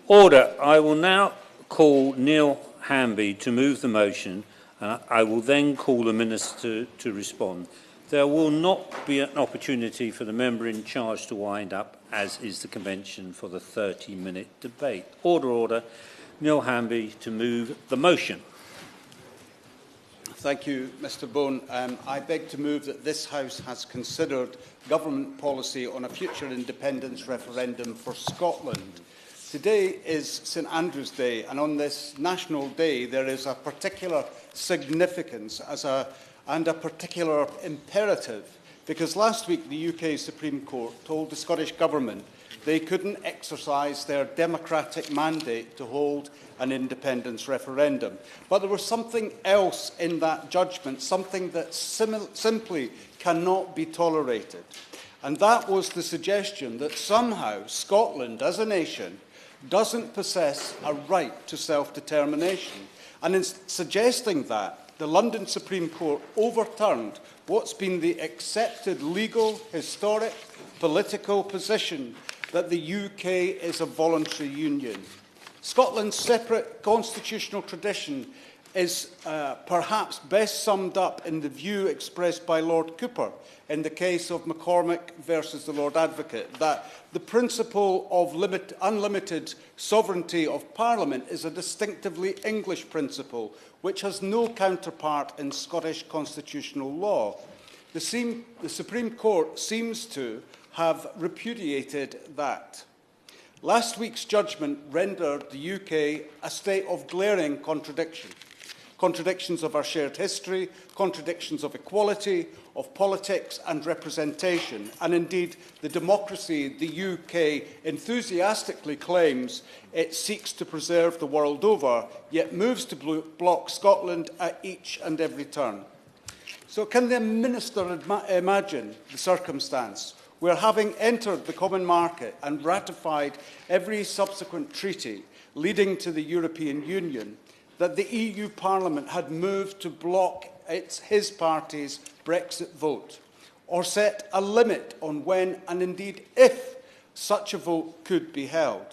Order. I will now call Neal Hanvey to move the motion, and I will then call the Minister to respond. There will not be an opportunity for the member in charge to wind up, as is the convention for the 30-minute debate. Order, order. Neal Hanvey to move the motion. Thank you, Mr Bone. I beg to move that this House has considered government policy on a future independence referendum for Scotland. Today is St Andrew's Day, and on this national day there is a particular significance and a particular imperative, because last week the UK Supreme Court told the Scottish Government they couldn't exercise their democratic mandate to hold an independence referendum. But there was something else in that judgment, something that simply cannot be tolerated. And that was the suggestion that somehow Scotland, as a nation, doesn't possess a right to self-determination. And in suggesting that, the London Supreme Court overturned what's been the accepted legal, historic, political position that the UK is a voluntary union. Scotland's separate constitutional tradition is perhaps best summed up in the view expressed by Lord Cooper in the case of McCormick versus the Lord Advocate, that the principle of unlimited sovereignty of Parliament is a distinctively English principle which has no counterpart in Scottish constitutional law. The Supreme Court seems to have repudiated that. Last week's judgment rendered the UK a state of glaring contradiction. Contradictions of our shared history, contradictions of equality, of politics and representation, and indeed the democracy the UK enthusiastically claims it seeks to preserve the world over, yet moves to block Scotland at each and every turn. So can the Minister imagine the circumstance where, having entered the common market and ratified every subsequent treaty leading to the European Union, that the EU Parliament had moved to block his party's Brexit vote, or set a limit on when and indeed if such a vote could be held?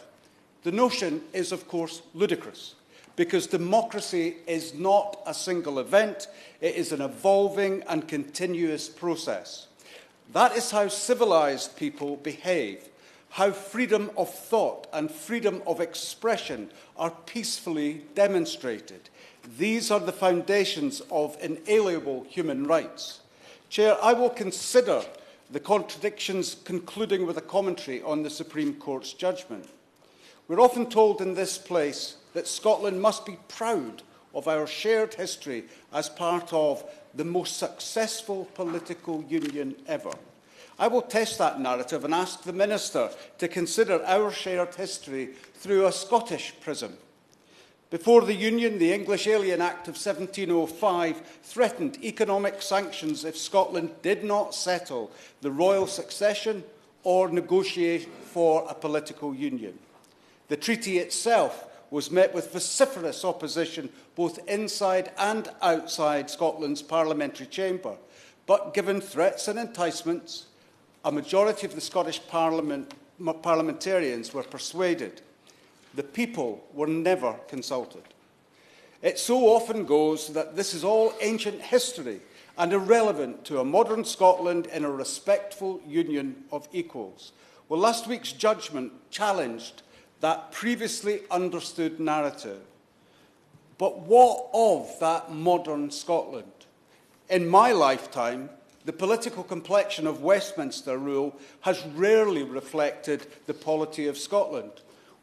The notion is, of course, ludicrous, because democracy is not a single event, it is an evolving and continuous process. That is how civilised people behave, how freedom of thought and freedom of expression are peacefully demonstrated. These are the foundations of inalienable human rights. Chair, I will consider the contradictions, concluding with a commentary on the Supreme Court's judgment. We're often told in this place that Scotland must be proud of our shared history as part of the most successful political union ever. I will test that narrative and ask the Minister to consider our shared history through a Scottish prism. Before the Union, the English Alien Act of 1705 threatened economic sanctions if Scotland did not settle the royal succession or negotiate for a political union. The treaty itself was met with vociferous opposition both inside and outside Scotland's parliamentary chamber. But given threats and enticements, a majority of the Scottish parliamentarians were persuaded. The people were never consulted. It so often goes that this is all ancient history and irrelevant to a modern Scotland in a respectful union of equals. Well, last week's judgment challenged that previously understood narrative. But what of that modern Scotland? In my lifetime, the political complexion of Westminster rule has rarely reflected the polity of Scotland.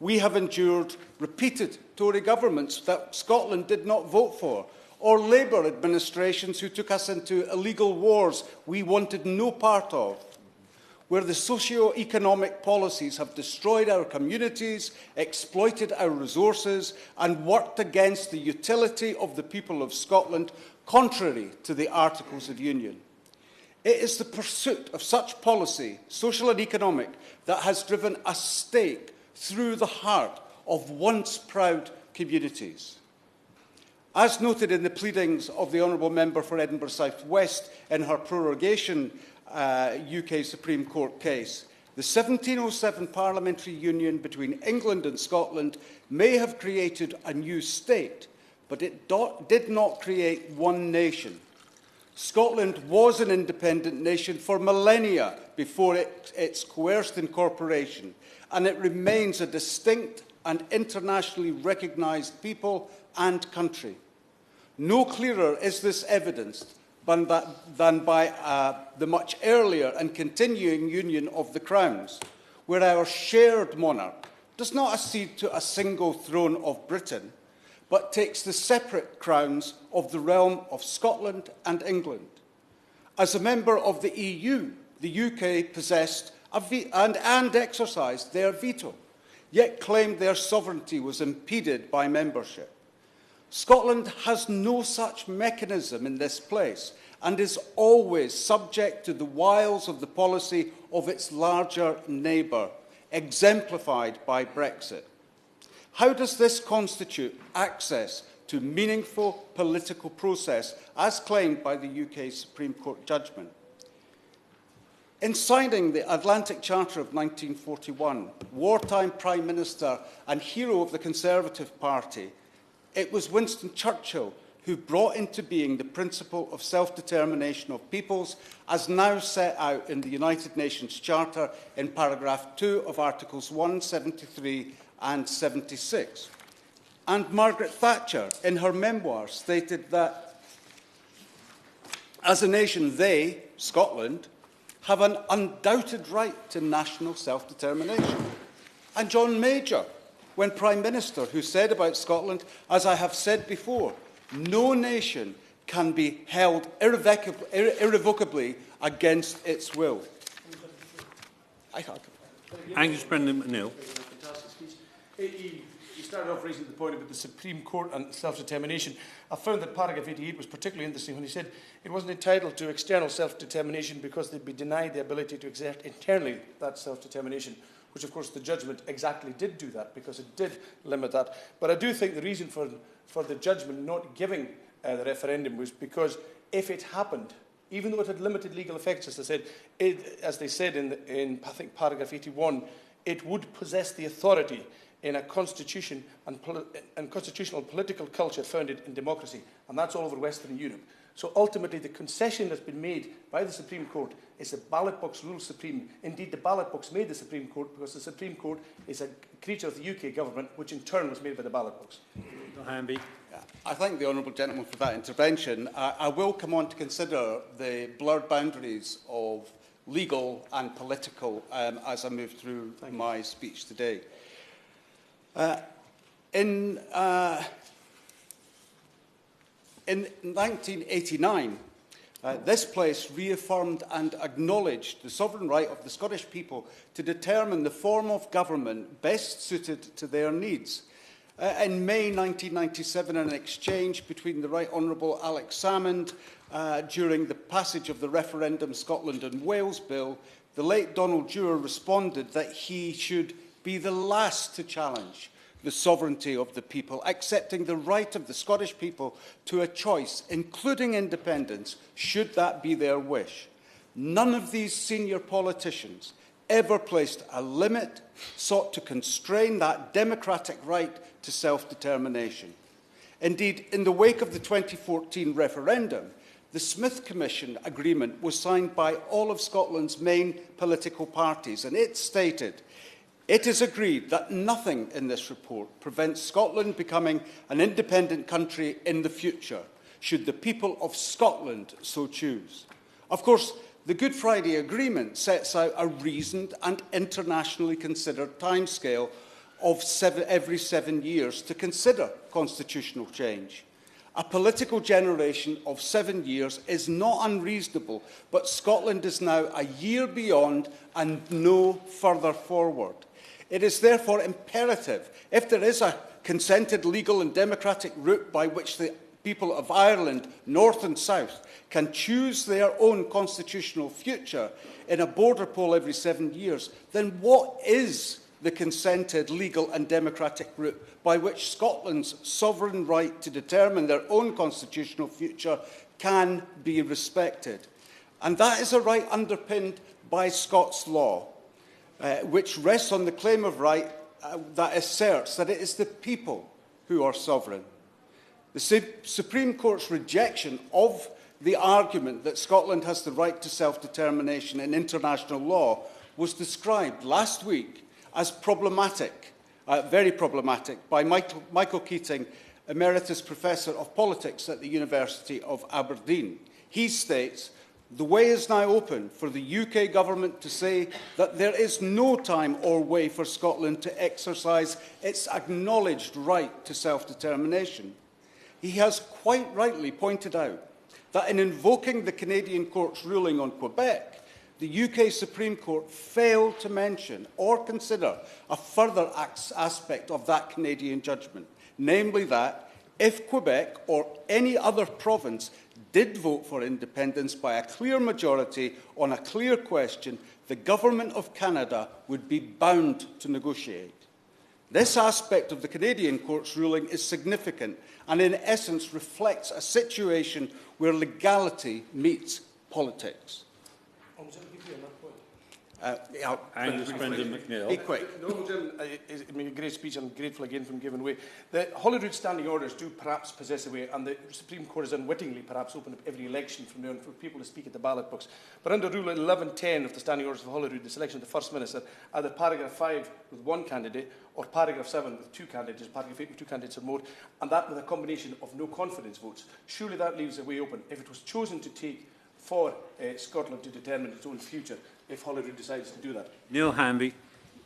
We have endured repeated Tory governments that Scotland did not vote for, or Labour administrations who took us into illegal wars we wanted no part of, where the socio-economic policies have destroyed our communities, exploited our resources, and worked against the utility of the people of Scotland, contrary to the Articles of Union. It is the pursuit of such policy, social and economic, that has driven a stake through the heart of once proud communities. As noted in the pleadings of the Honourable Member for Edinburgh South West in her prorogation UK Supreme Court case, The 1707 parliamentary union between England and Scotland may have created a new state, but it did not create one nation. Scotland was an independent nation for millennia before its coerced incorporation, and it remains a distinct and internationally recognised people and country. No clearer is this evidenced than by the much earlier and continuing union of the crowns, where our shared monarch does not accede to a single throne of Britain, but takes the separate crowns of the realm of Scotland and England. As a member of the EU, the UK possessed and exercised their veto, yet claimed their sovereignty was impeded by membership. Scotland has no such mechanism in this place and is always subject to the wiles of the policy of its larger neighbour, exemplified by Brexit. How does this constitute access to meaningful political process, as claimed by the UK Supreme Court judgment? In signing the Atlantic Charter of 1941, wartime Prime Minister and hero of the Conservative Party, it was Winston Churchill who brought into being the principle of self-determination of peoples, as now set out in the United Nations Charter in paragraph 2 of Articles 1, 73 and 76. And Margaret Thatcher, in her memoirs, stated that, as a nation, they, Scotland, have an undoubted right to national self-determination. And John Major, when Prime Minister, who said about Scotland, as I have said before, no nation can be held irrevocably against its will. Angus Brendan McNeill. You started off raising the point about the Supreme Court and self-determination. I found that paragraph 88 was particularly interesting when he said it wasn't entitled to external self-determination because they'd be denied the ability to exert internally that self-determination, which of course the judgment exactly did do that because it did limit that. But I do think the reason for the judgment not giving the referendum was because if it happened, even though it had limited legal effects, as they said in I think paragraph 81, it would possess the authority in a constitution and constitutional political culture founded in democracy, and that's all over Western Europe. So ultimately, the concession that's been made by the Supreme Court is the ballot box rules supreme. Indeed, the ballot box made the Supreme Court because the Supreme Court is a creature of the UK government, which in turn was made by the ballot box. Neal Hanvey. I thank the honourable gentleman for that intervention. I will come on to consider the blurred boundaries of legal and political as I move through my speech today. In 1989, this place reaffirmed and acknowledged the sovereign right of the Scottish people to determine the form of government best suited to their needs. In May 1997, in an exchange between the Right Honourable Alex Salmond during the passage of the referendum Scotland and Wales Bill, the late Donald Dewar responded that he should be the last to challenge the sovereignty of the people, accepting the right of the Scottish people to a choice, including independence, should that be their wish. None of these senior politicians ever placed a limit, sought to constrain that democratic right to self-determination. Indeed, in the wake of the 2014 referendum, the Smith Commission agreement was signed by all of Scotland's main political parties, and it stated, "It is agreed that nothing in this report prevents Scotland becoming an independent country in the future, should the people of Scotland so choose." Of course, the Good Friday Agreement sets out a reasoned and internationally considered timescale of every 7 years to consider constitutional change. A political generation of 7 years is not unreasonable, but Scotland is now a year beyond and no further forward. It is therefore imperative, if there is a consented legal and democratic route by which the people of Ireland, north and south, can choose their own constitutional future in a border poll every 7 years, then what is the consented legal and democratic route by which Scotland's sovereign right to determine their own constitutional future can be respected? And that is a right underpinned by Scots law. which rests on the claim of right that asserts that it is the people who are sovereign. The Supreme Court's rejection of the argument that Scotland has the right to self-determination in international law was described last week as problematic, very problematic, by Michael Keating, Emeritus Professor of Politics at the University of Aberdeen. He states, "The way is now open for the UK government to say that there is no time or way for Scotland to exercise its acknowledged right to self-determination." He has quite rightly pointed out that in invoking the Canadian Court's ruling on Quebec, the UK Supreme Court failed to mention or consider a further aspect of that Canadian judgment, namely that if Quebec or any other province did vote for independence by a clear majority on a clear question, the Government of Canada would be bound to negotiate. This aspect of the Canadian Court's ruling is significant and in essence reflects a situation where legality meets politics. Angus Brendan McNeill. Be quick. No, Jim, it made a great speech. I'm grateful again for giving way. The Holyrood standing orders do perhaps possess a way, and the Supreme Court has unwittingly perhaps opened up every election from now on for people to speak at the ballot box. But under Rule 11.10 of the standing orders of Holyrood, the selection of the First Minister, either paragraph 5 with one candidate or paragraph 7 with two candidates, paragraph 8 with two candidates or more, and that with a combination of no confidence votes. Surely that leaves a way open. If it was chosen to take for Scotland to determine its own future, if Holyrood decides to do that. Neal Hanvey.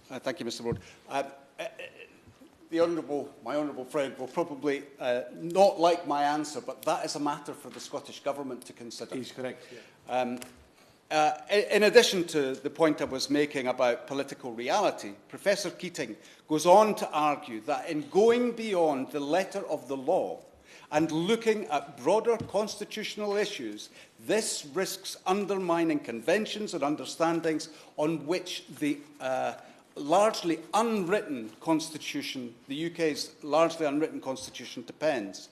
Thank you, Mr. Ward. My honourable friend will probably not like my answer, but that is a matter for the Scottish Government to consider. He's correct. Yeah. In addition to the point I was making about political reality, Professor Keating goes on to argue that in going beyond the letter of the law and looking at broader constitutional issues, this risks undermining conventions and understandings on which the largely unwritten constitution, the UK's largely unwritten constitution, depends.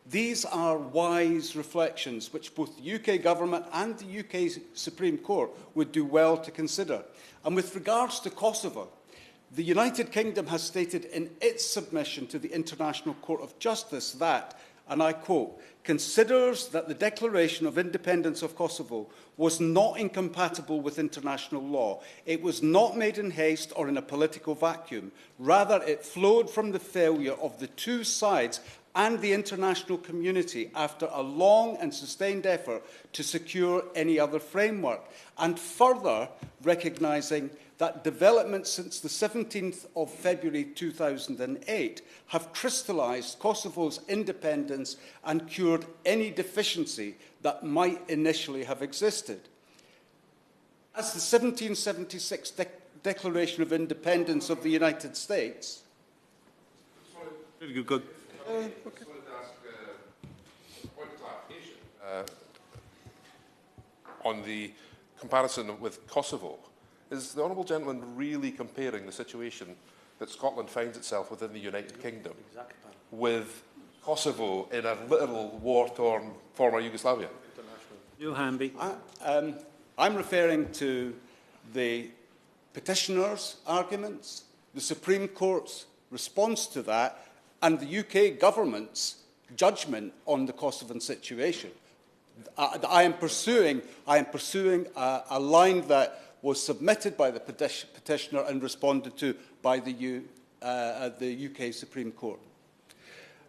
These are wise reflections which both the UK Government and the UK Supreme Court would do well to consider. And with regards to Kosovo, the United Kingdom has stated in its submission to the International Court of Justice that, and I quote, "considers that the declaration of independence of Kosovo was not incompatible with international law. It was not made in haste or in a political vacuum. Rather, it flowed from the failure of the two sides and the international community after a long and sustained effort to secure any other framework." And further, recognising that developments since the 17th of February 2008 have crystallised Kosovo's independence and cured any deficiency that might initially have existed. As the 1776 Declaration of Independence of the United States... Very good. I just wanted to ask a point of clarification on the comparison with Kosovo. Is the Honourable Gentleman really comparing the situation that Scotland finds itself within the United Kingdom with Kosovo in a literal war-torn former Yugoslavia? Neal Hanvey. I'm referring to the petitioner's arguments, the Supreme Court's response to that, and the UK Government's judgment on the Kosovan situation. I am pursuing a line that was submitted by the petitioner and responded to by the UK Supreme Court.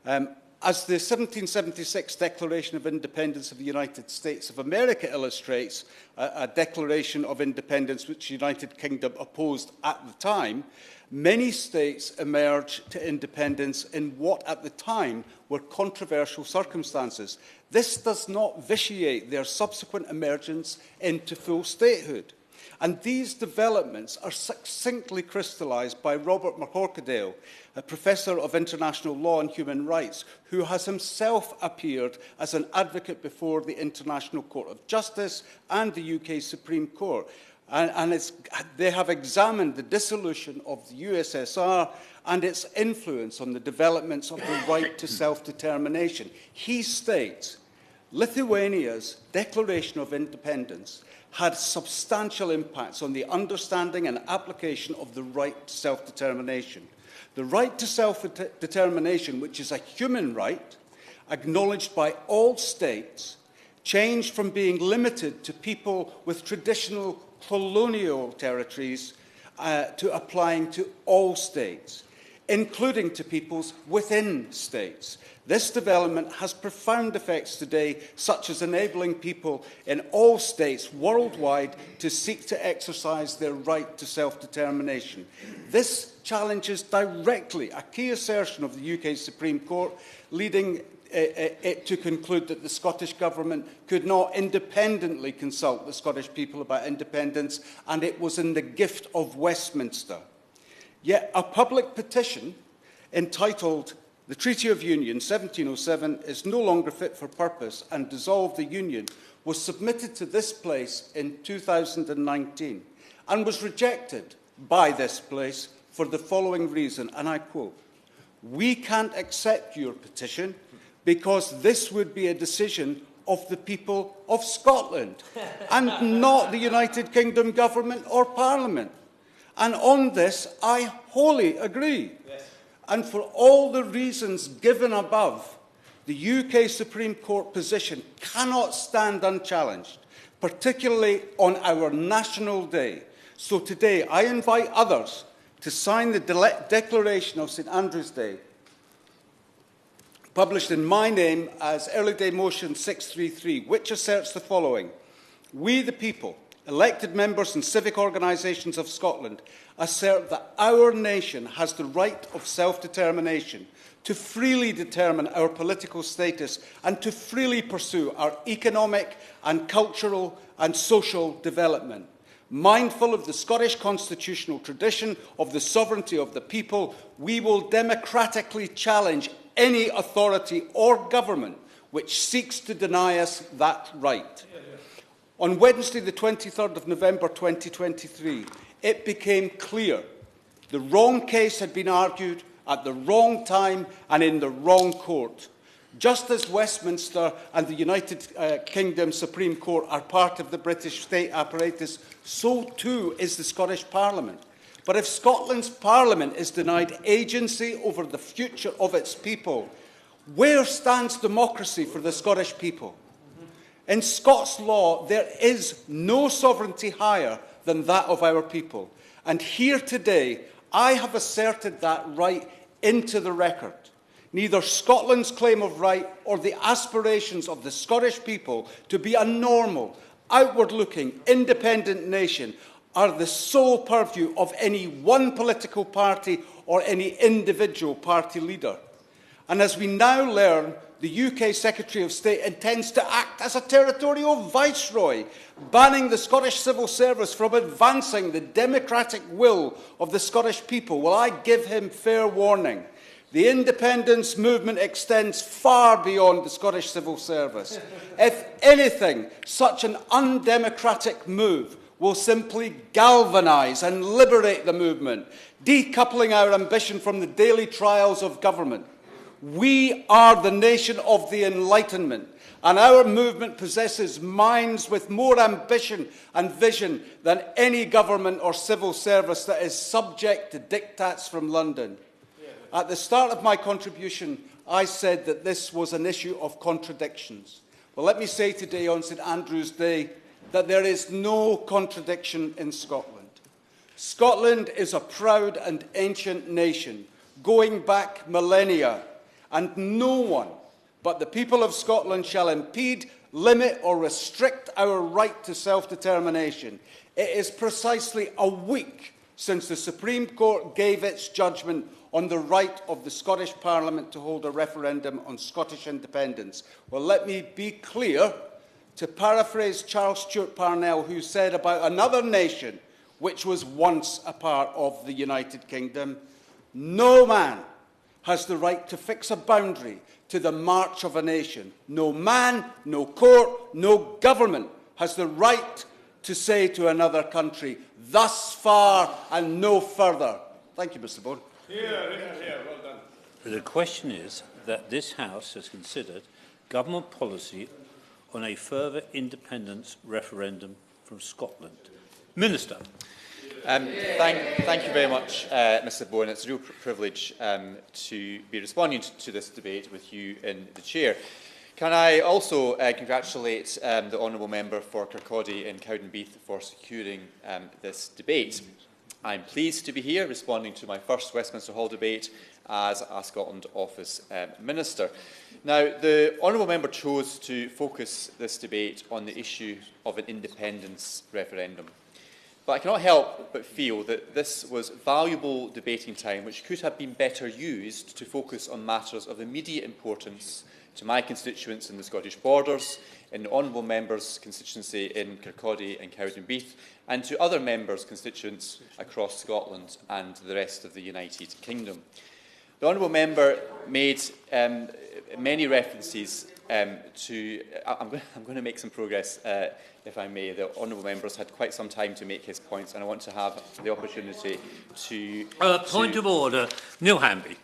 As the 1776 Declaration of Independence of the United States of America illustrates, a declaration of independence which the United Kingdom opposed at the time, many states emerged to independence in what at the time were controversial circumstances. This does not vitiate their subsequent emergence into full statehood. And these developments are succinctly crystallised by Robert McCorquodale, a Professor of International Law and Human Rights, who has himself appeared as an advocate before the International Court of Justice and the UK Supreme Court. They have examined the dissolution of the USSR and its influence on the developments of the right to self-determination. He states, Lithuania's Declaration of Independence had substantial impacts on the understanding and application of the right to self-determination. The right to self-determination, which is a human right, acknowledged by all states, changed from being limited to people with traditional colonial territories to applying to all states, including to peoples within states. This development has profound effects today, such as enabling people in all states worldwide to seek to exercise their right to self-determination. This challenges directly a key assertion of the UK Supreme Court, leading it to conclude that the Scottish Government could not independently consult the Scottish people about independence, and it was in the gift of Westminster. Yet a public petition entitled "The Treaty of Union 1707 is no longer fit for purpose and dissolve the Union" was submitted to this place in 2019 and was rejected by this place for the following reason, and I quote, "We can't accept your petition because this would be a decision of the people of Scotland and not the United Kingdom Government or Parliament." And on this, I wholly agree. Yes. And for all the reasons given above, the UK Supreme Court position cannot stand unchallenged, particularly on our National Day. So today, I invite others to sign the Declaration of St Andrew's Day, published in my name as Early Day Motion 633, which asserts the following: "We, the people, elected members and civic organisations of Scotland, assert that our nation has the right of self-determination to freely determine our political status and to freely pursue our economic and cultural and social development. Mindful of the Scottish constitutional tradition of the sovereignty of the people, we will democratically challenge any authority or government which seeks to deny us that right." On Wednesday, the 23rd of November 2023, it became clear the wrong case had been argued at the wrong time and in the wrong court. Just as Westminster and the United Kingdom Supreme Court are part of the British state apparatus, so too is the Scottish Parliament. But if Scotland's Parliament is denied agency over the future of its people, where stands democracy for the Scottish people? In Scots law, there is no sovereignty higher than that of our people. And here today, I have asserted that right into the record. Neither Scotland's claim of right or the aspirations of the Scottish people to be a normal, outward-looking, independent nation are the sole purview of any one political party or any individual party leader. And as we now learn, the UK Secretary of State intends to act as a territorial viceroy, banning the Scottish civil service from advancing the democratic will of the Scottish people. Well, I give him fair warning. The independence movement extends far beyond the Scottish civil service. If anything, such an undemocratic move will simply galvanise and liberate the movement, decoupling our ambition from the daily trials of government. We are the nation of the Enlightenment, and our movement possesses minds with more ambition and vision than any government or civil service that is subject to diktats from London. At the start of my contribution, I said that this was an issue of contradictions. Well, let me say today on St Andrew's Day that there is no contradiction in Scotland. Scotland is a proud and ancient nation, going back millennia, and no one but the people of Scotland shall impede, limit or restrict our right to self-determination. It is precisely a week since the Supreme Court gave its judgment on the right of the Scottish Parliament to hold a referendum on Scottish independence. Well, let me be clear, to paraphrase Charles Stewart Parnell, who said about another nation which was once a part of the United Kingdom, "No man has the right to fix a boundary to the march of a nation. No man, no court, no government has the right to say to another country, thus far and no further." Thank you, Mr. Bone. Well done. The question is that this House has considered government policy on a further independence referendum from Scotland. Minister. Thank you very much, Mr Bowen. It's a real privilege to be responding to this debate with you in the chair. Can I also congratulate the honourable member for Kirkcaldy and Cowdenbeath for securing this debate. I'm pleased to be here responding to my first Westminster Hall debate as a Scotland Office Minister. Now, the honourable member chose to focus this debate on the issue of an independence referendum. But I cannot help but feel that this was valuable debating time which could have been better used to focus on matters of immediate importance to my constituents in the Scottish Borders, in the honourable member's constituency in Kirkcaldy and Cowdenbeath, and to other members' constituents across Scotland and the rest of the United Kingdom. The honourable member made many references to... I'm going to make some progress, if I may. The honourable member's had quite some time to make his points, and I want to have the opportunity to... Point of order. Neal Hanvey.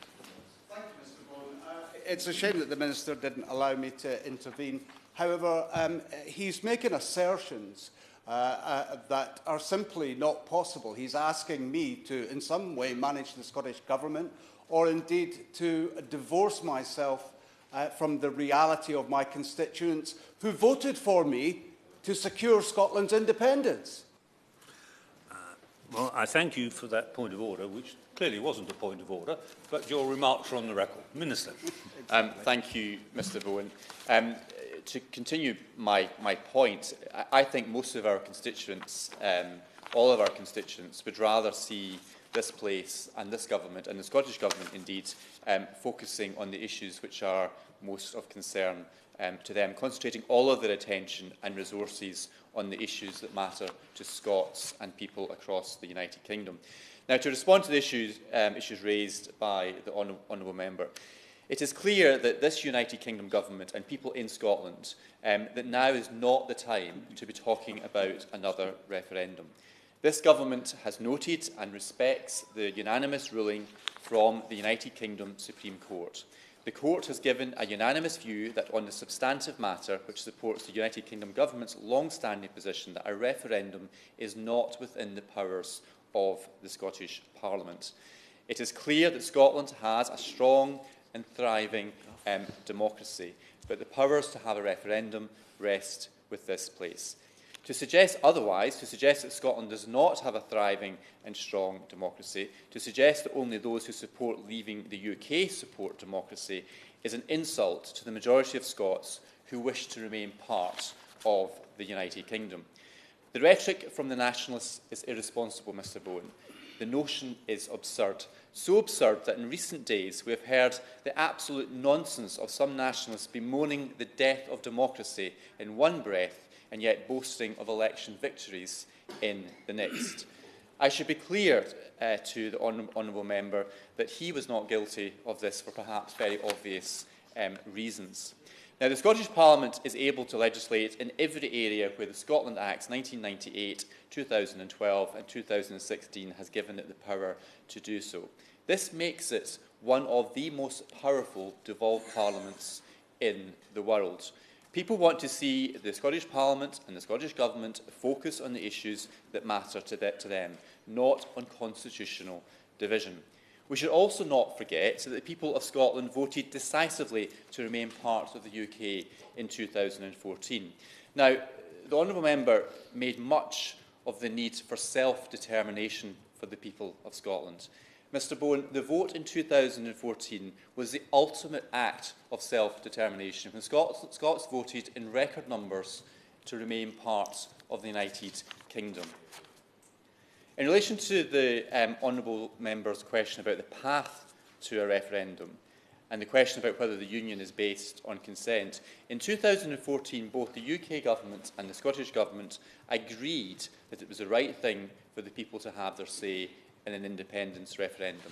It's a shame that the Minister didn't allow me to intervene. However, he's making assertions that are simply not possible. He's asking me to, in some way, manage the Scottish Government, or indeed to divorce myself from the reality of my constituents who voted for me to secure Scotland's independence. Well, I thank you for that point of order, which clearly wasn't a point of order, but your remarks are on the record. Minister. Thank you, Mr Bowen. To continue my point, I think most of our constituents, all of our constituents, would rather see this place and this government, and the Scottish Government indeed, focusing on the issues which are most of concern to them, concentrating all of their attention and resources on the issues that matter to Scots and people across the United Kingdom. Now, to respond to the issues raised by the honourable member, it is clear that this United Kingdom government and people in Scotland, that now is not the time to be talking about another referendum. This government has noted and respects the unanimous ruling from the United Kingdom Supreme Court. The Court has given a unanimous view that on the substantive matter which supports the United Kingdom Government's long-standing position that a referendum is not within the powers of the Scottish Parliament. It is clear that Scotland has a strong and thriving democracy, but the powers to have a referendum rest with this place. To suggest otherwise, to suggest that Scotland does not have a thriving and strong democracy, to suggest that only those who support leaving the UK support democracy, is an insult to the majority of Scots who wish to remain part of the United Kingdom. The rhetoric from the nationalists is irresponsible, Mr Bowen. The notion is absurd. So absurd that in recent days we have heard the absolute nonsense of some nationalists bemoaning the death of democracy in one breath and yet boasting of election victories in the next. I should be clear to the honourable member that he was not guilty of this for perhaps very obvious reasons. Now, the Scottish Parliament is able to legislate in every area where the Scotland Acts 1998, 2012 and 2016 has given it the power to do so. This makes it one of the most powerful devolved parliaments in the world. People want to see the Scottish Parliament and the Scottish Government focus on the issues that matter to them, not on constitutional division. We should also not forget that the people of Scotland voted decisively to remain part of the UK in 2014. Now, the honourable member made much of the need for self-determination for the people of Scotland. Mr Bowen, the vote in 2014 was the ultimate act of self-determination when Scots voted in record numbers to remain part of the United Kingdom. In relation to the honourable member's question about the path to a referendum and the question about whether the union is based on consent, in 2014 both the UK Government and the Scottish Government agreed that it was the right thing for the people to have their say in an independence referendum.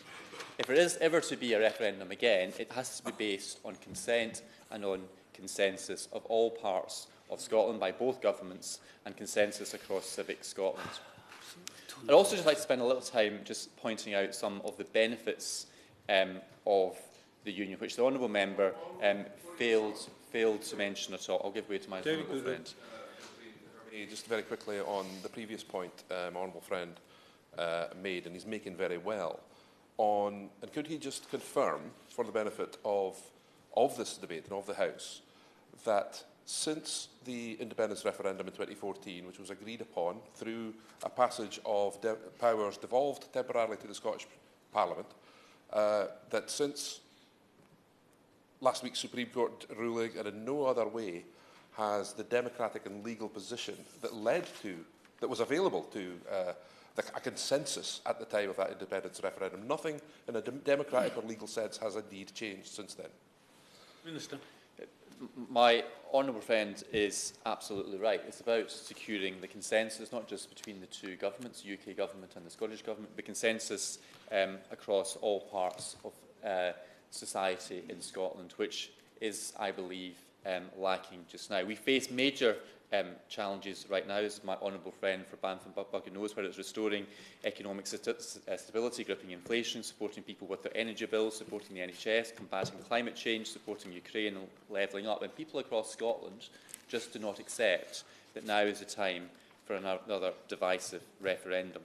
If there is ever to be a referendum again, it has to be based on consent and on consensus of all parts of Scotland by both governments and consensus across civic Scotland. I'd also just like to spend a little time just pointing out some of the benefits of the union, which the honourable member failed to mention at all. I'll give way to my honourable friend. Just very quickly on the previous point my honourable friend made, and he's making very well, and could he just confirm, for the benefit of this debate and of the House, that since the independence referendum in 2014, which was agreed upon through a passage of powers devolved temporarily to the Scottish Parliament, that since last week's Supreme Court ruling, and in no other way has the democratic and legal position that was available to a consensus at the time of that independence referendum, nothing in a democratic or legal sense has indeed changed since then? Minister. My honourable friend is absolutely right. It's about securing the consensus, not just between the two governments, the UK government and the Scottish government, but consensus across all parts of society in Scotland, which is, I believe, lacking just now. We face major challenges right now, as my honourable friend for Banff and Buchan knows, whether it's restoring economic stability, gripping inflation, supporting people with their energy bills, supporting the NHS, combating climate change, supporting Ukraine and levelling up. And people across Scotland just do not accept that now is the time for another divisive referendum.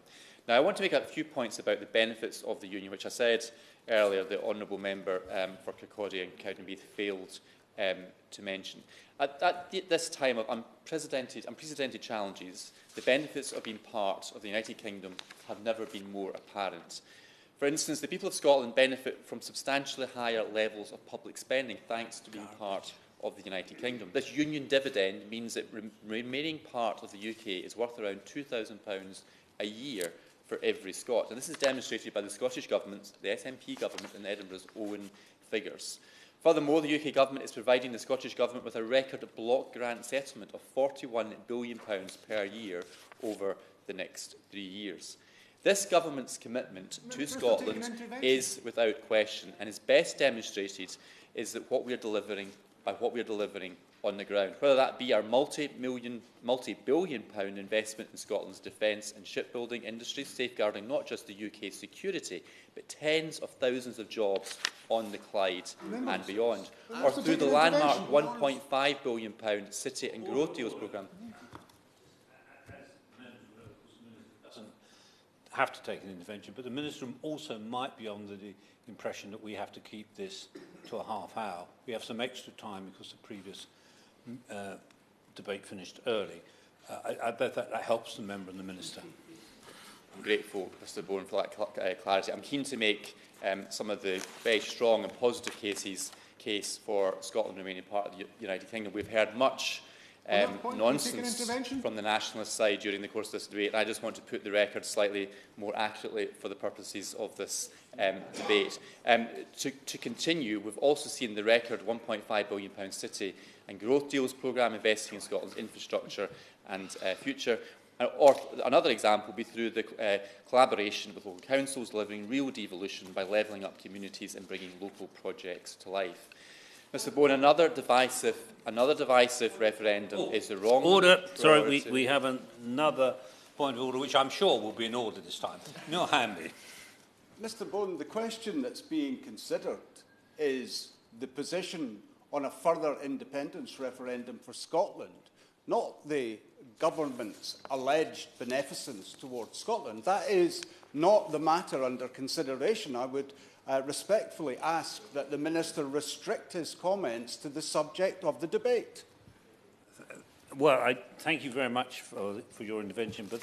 Now, I want to make a few points about the benefits of the union, which I said earlier the honourable member for Kirkcaldy and Cowdenbeath failed to mention. At this time of unprecedented challenges, the benefits of being part of the United Kingdom have never been more apparent. For instance, the people of Scotland benefit from substantially higher levels of public spending thanks to being part of the United Kingdom. This union dividend means that remaining part of the UK is worth around £2,000 a year for every Scot. And this is demonstrated by the Scottish Government, the SNP Government and Edinburgh's own figures. Furthermore, the UK Government is providing the Scottish Government with a record block grant settlement of £41 billion per year over the next 3 years. This Government's commitment to Scotland is without question, and is best demonstrated is that what we are delivering on the ground, whether that be our multi-billion pound investment in Scotland's defence and shipbuilding industries, safeguarding not just the UK's security, but tens of thousands of jobs on the Clyde and beyond, or through the landmark £1.5 billion City and Growth Deals programme. Doesn't have to take an intervention, but the Minister also might be under the impression that we have to keep this to a half hour. We have some extra time because the previous debate finished early. I bet that helps the member and the Minister. I'm grateful, Mr Bourne, for that clarity. I'm keen to make some of the very strong and positive case for Scotland remaining part of the United Kingdom. We've heard much nonsense from the nationalist side during the course of this debate, and I just want to put the record slightly more accurately for the purposes of this debate. To continue, we've also seen the record £1.5 billion City and Growth Deals programme investing in Scotland's infrastructure and future. Or another example would be through the collaboration with local councils, delivering real devolution by levelling up communities and bringing local projects to life. Mr Bourne, another divisive referendum is the wrong order. Priority. Sorry, we have another point of order, which I'm sure will be in order this time. Neal Hanvey. Mr Bourne, the question that's being considered is the position on a further independence referendum for Scotland, not the government's alleged beneficence towards Scotland. That is not the matter under consideration. I would respectfully ask that the Minister restrict his comments to the subject of the debate. Well, I thank you very much for your intervention, but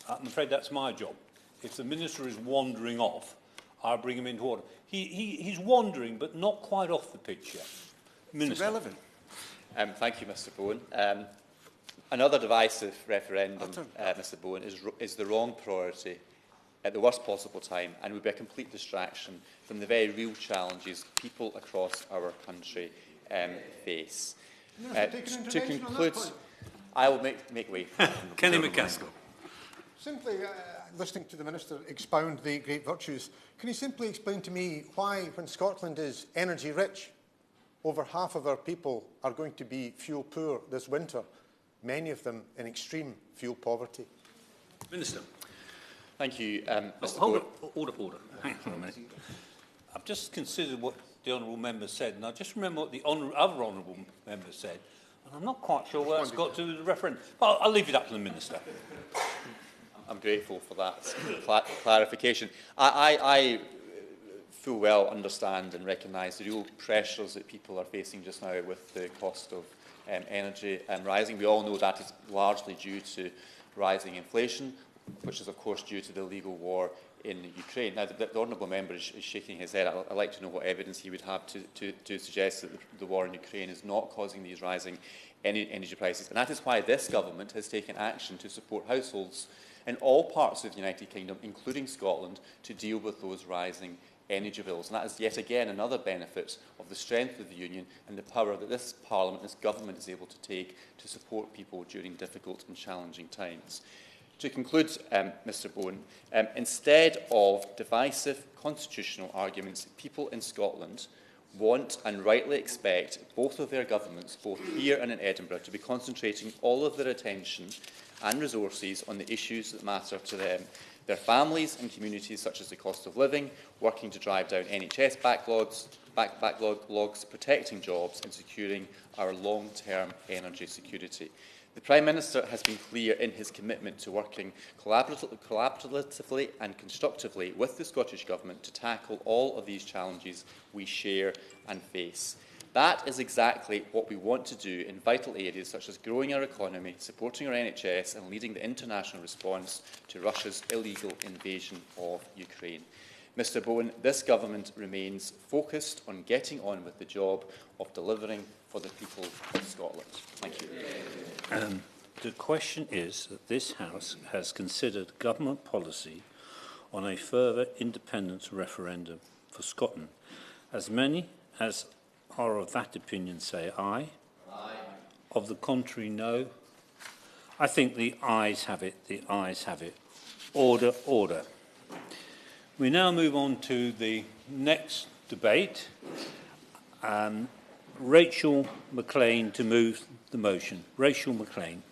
I'm afraid that's my job. If the Minister is wandering off, I'll bring him into order. He's wandering, but not quite off the pitch yet. Minister. It's irrelevant. Thank you, Mr Bowen. Another divisive referendum, Mr Bowen, is the wrong priority at the worst possible time and would be a complete distraction from the very real challenges people across our country face. To conclude, I will make way. Kenny McCaskill. Simply listening to the Minister expound the great virtues, can you simply explain to me why, when Scotland is energy rich, over half of our people are going to be fuel poor this winter, many of them in extreme fuel poverty? Minister. Thank you, Mr. Hold on. Order. Hang on a minute. I've just considered what the honourable member said, and I just remember what the other honourable member said. I'm not quite sure what that's got to do with the referendum. But I'll leave it up to the Minister. I'm grateful for that clarification. I full well understand and recognise the real pressures that people are facing just now with the cost of energy rising. We all know that is largely due to rising inflation, which is of course due to the illegal war in Ukraine. Now, the honourable member is shaking his head. I'd like to know what evidence he would have to suggest that the war in Ukraine is not causing these rising energy prices. And that is why this government has taken action to support households in all parts of the United Kingdom, including Scotland, to deal with those rising energy bills. And that is yet again another benefit of the strength of the Union and the power that this Parliament, this government is able to take to support people during difficult and challenging times. To conclude, Mr Bowen, instead of divisive constitutional arguments, people in Scotland want and rightly expect both of their governments, both here and in Edinburgh, to be concentrating all of their attention and resources on the issues that matter to them. Their families and communities, such as the cost of living, working to drive down NHS backlogs, protecting jobs and securing our long-term energy security. The Prime Minister has been clear in his commitment to working collaboratively and constructively with the Scottish Government to tackle all of these challenges we share and face. That is exactly what we want to do in vital areas such as growing our economy, supporting our NHS and leading the international response to Russia's illegal invasion of Ukraine. Mr Bowen, this government remains focused on getting on with the job of delivering for the people of Scotland. Thank you. The question is that this House has considered government policy on a further independence referendum for Scotland. As many as are of that opinion say aye. Aye. Of the contrary, no. I think the ayes have it. The ayes have it. Order, order. We now move on to the next debate. Rachel McLean to move the motion. Rachel McLean.